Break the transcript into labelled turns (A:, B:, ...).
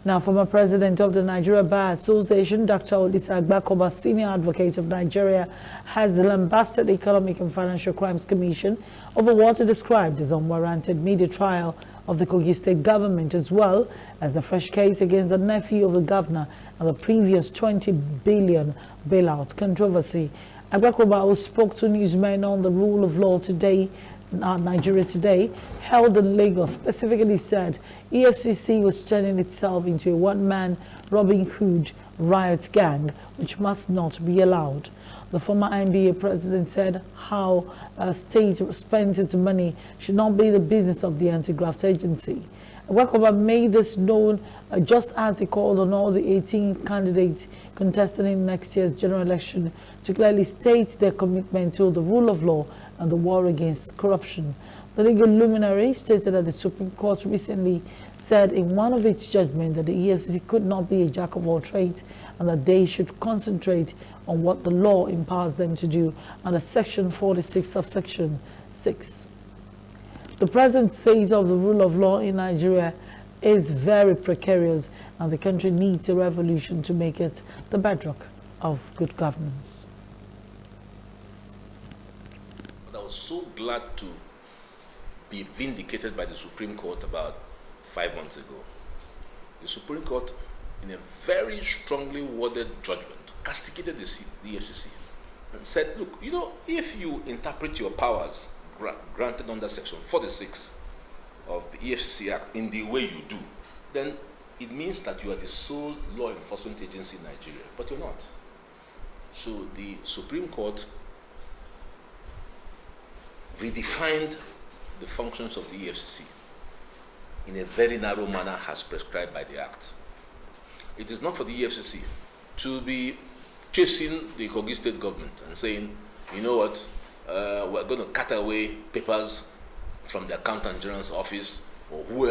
A: Now, former president of the Nigeria Bar Association, Dr. Olisa Agbakoba, senior advocate of Nigeria, has lambasted the Economic and Financial Crimes Commission over what he described as unwarranted media trial of the Kogi State government, as well as the fresh case against the nephew of the governor and the previous 20 billion bailout controversy. Agbakoba, who spoke to newsmen on the rule of law today, Nigeria Today, held in Lagos, specifically said Efcc was turning itself into a one-man Robin Hood riot gang, which must not be allowed. The former NBA president said how a state spends its money should not be the business of the anti-graft agency. Agbakoba made this known just as he called on all the 18 candidates contesting in next year's general election to clearly state their commitment to the rule of law and the war against corruption. The legal luminary stated that the Supreme Court recently said in one of its judgments that the EFCC could not be a jack of all trades and that they should concentrate on what the law empowers them to do under Section 46, subsection 6. The president says of the rule of law in Nigeria is very precarious and the country needs a revolution to make it the bedrock of good governance.
B: I was so glad to be vindicated by the Supreme Court about 5 months ago. The Supreme Court, in a very strongly worded judgment, castigated the EFCC and said, look, you know, if you interpret your powers granted under Section 46 of the EFCC Act in the way you do, then it means that you are the sole law enforcement agency in Nigeria, but you're not. So the Supreme Court redefined the functions of the EFCC in a very narrow manner as prescribed by the Act. It is not for the EFCC to be chasing the Kogi State government and saying, you know what, we're going to cut away papers from the Accountant General's office or whoever